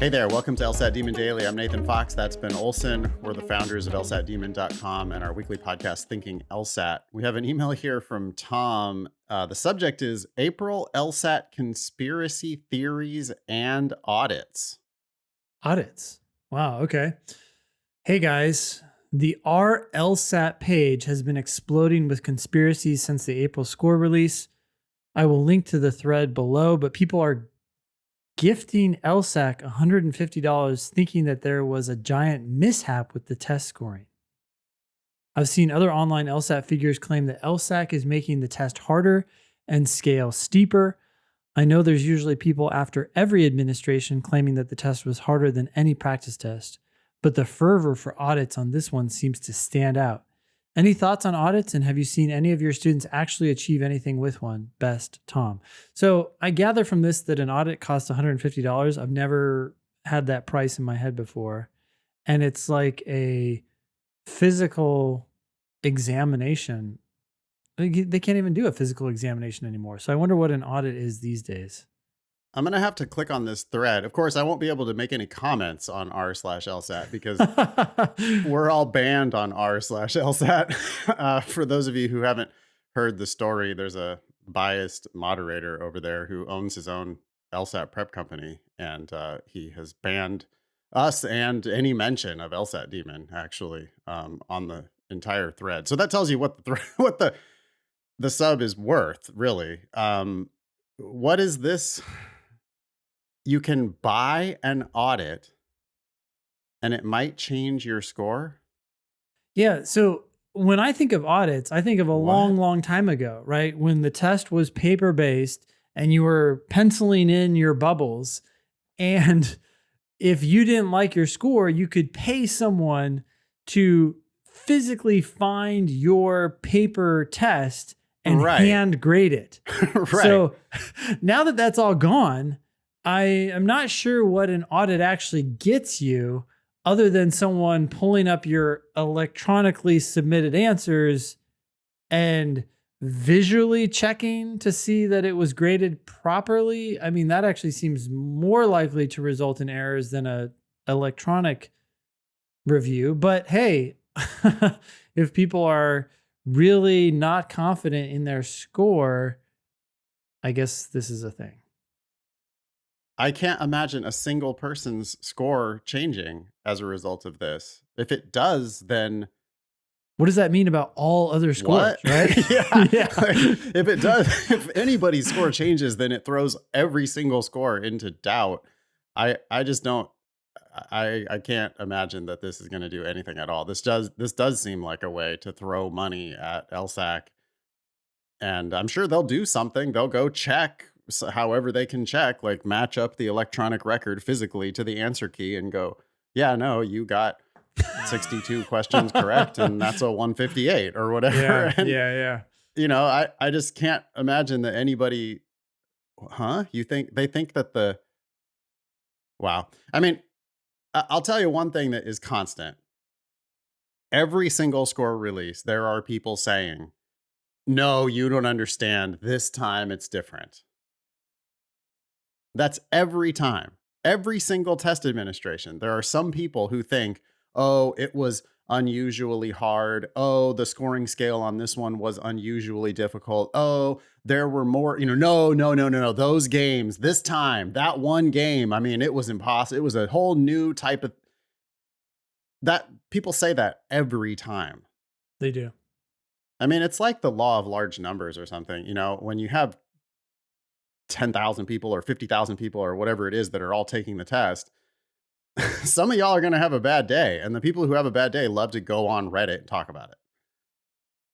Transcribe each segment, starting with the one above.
Hey there, welcome to LSAT Demon Daily. I'm Nathan Fox. That's Ben Olson. We're the founders of LSATdemon.com and our weekly podcast, Thinking LSAT. We have an email here from Tom. The subject is April LSAT conspiracy theories and audits. Audits. Wow. Okay. Hey guys, the R LSAT page has been exploding with conspiracies since the April score release. I will link to the thread below, but people are gifting LSAC $150 thinking that there was a giant mishap with the test scoring. I've seen other online LSAT figures claim that LSAC is making the test harder and scale steeper. I know there's usually people after every administration claiming that the test was harder than any practice test, but the fervor for audits on this one seems to stand out. Any thoughts on audits, and have you seen any of your students actually achieve anything with one? Best, Tom. So I gather from this that an audit costs $150. I've never had that price in my head before. And it's like a physical examination. They can't even do a physical examination anymore. So I wonder what an audit is these days. I'm going to have to click on this thread. Of course, I won't be able to make any comments on r/LSAT because we're all banned on r/LSAT. For those of you who haven't heard the story, there's a biased moderator over there who owns his own LSAT prep company, and he has banned us and any mention of LSAT Demon actually on the entire thread. So that tells you what the sub is worth, really. What is this? You can buy an audit and it might change your score. Yeah. So when I think of audits, I think of a long time ago, right? When the test was paper based and you were penciling in your bubbles. And if you didn't like your score, you could pay someone to physically find your paper test and hand grade it. Right. So now that that's all gone, I am not sure what an audit actually gets you other than someone pulling up your electronically submitted answers and visually checking to see that it was graded properly. I mean, that actually seems more likely to result in errors than a electronic review. But hey, if people are really not confident in their score, I guess this is a thing. I can't imagine a single person's score changing as a result of this. If it does, then what does that mean about all other scores, right? Yeah. If it does, if anybody's score changes, then it throws every single score into doubt. I just don't, I can't imagine that this is going to do anything at all. This does seem like a way to throw money at LSAC. And I'm sure they'll do something. They'll go check however they can check, like match up the electronic record physically to the answer key and go, yeah, no, you got 62 questions correct. And that's a 158 or whatever. Yeah, and, yeah. You know, I just can't imagine that anybody, they think that wow. I mean, I'll tell you one thing that is constant. Every single score release, there are people saying, no, you don't understand. This time it's different. That's every time. Every single test administration. There are some people who think, oh, it was unusually hard. Oh, the scoring scale on this one was unusually difficult. Oh, there were more, no. Those games, this time, that one game, I mean, it was impossible. It was a whole new type of that. People say that every time. They do. I mean, it's like the law of large numbers or something. You know, when you have 10,000 people or 50,000 people or whatever it is that are all taking the test, some of y'all are going to have a bad day. And the people who have a bad day love to go on Reddit and talk about it.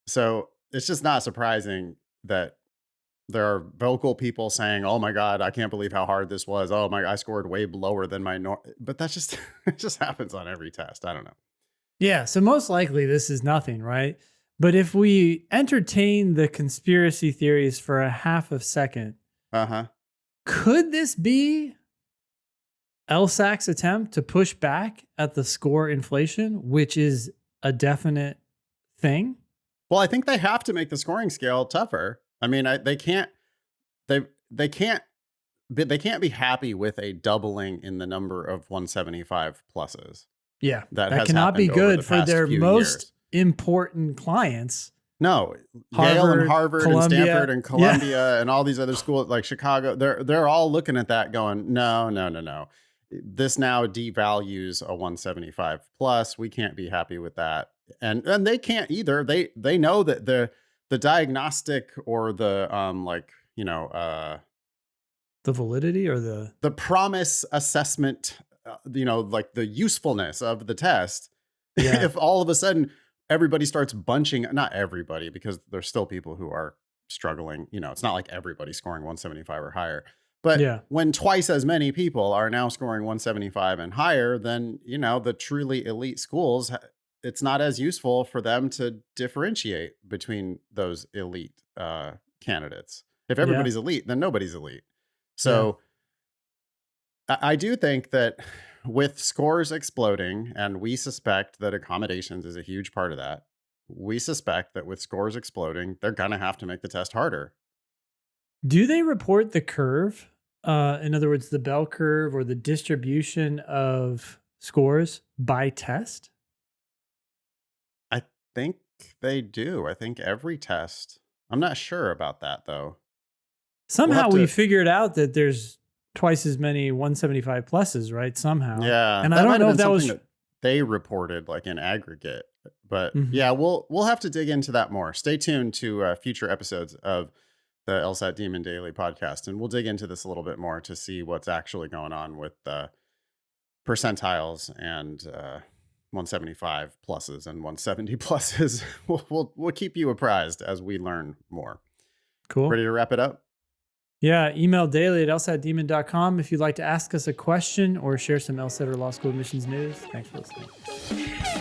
So it's just not surprising that there are vocal people saying, oh my God, I can't believe how hard this was. Oh my, I scored way lower than my norm. But that's just, it just happens on every test. I don't know. Yeah. So most likely this is nothing, right? But if we entertain the conspiracy theories for a half a second, could this be LSAC's attempt to push back at the score inflation, which is a definite thing? Well, I think they have to make the scoring scale tougher. I mean, they can't they can't be happy with a doubling in the number of 175 pluses. Yeah. That That has cannot be happened over good the for past their few most years. important clients. No, Yale and Harvard and Columbia. Stanford and Columbia and all these other schools like Chicago, they're all looking at that going, no. This now devalues a 175 plus. We can't be happy with that. And they can't either. They know that the diagnostic or the The validity or the promise assessment, like the usefulness of the test. Yeah. If all of a sudden everybody starts bunching, not everybody, because there's still people who are struggling. It's not like everybody's scoring 175 or higher. But Yeah. when twice as many people are now scoring 175 and higher, then, the truly elite schools, it's not as useful for them to differentiate between those elite candidates. If everybody's elite, then nobody's elite. So I do think that with scores exploding, and we suspect that accommodations is a huge part of that, we suspect that with scores exploding, they're going to have to make the test harder. Do they report the curve? In other words, the bell curve or the distribution of scores by test? I think they do. I think every test. I'm not sure about that, though. Somehow we figured out that there's twice as many 175 pluses, right? Somehow. Yeah. And I don't know if that was that they reported like in aggregate. But yeah, we'll have to dig into that more. Stay tuned to future episodes of the LSAT Demon Daily podcast, and we'll dig into this a little bit more to see what's actually going on with the percentiles and 175 pluses and 170 pluses. We'll keep you apprised as we learn more. Cool. Ready to wrap it up? Yeah, email daily@lsatdemon.com if you'd like to ask us a question or share some LSAT or law school admissions news. Thanks for listening.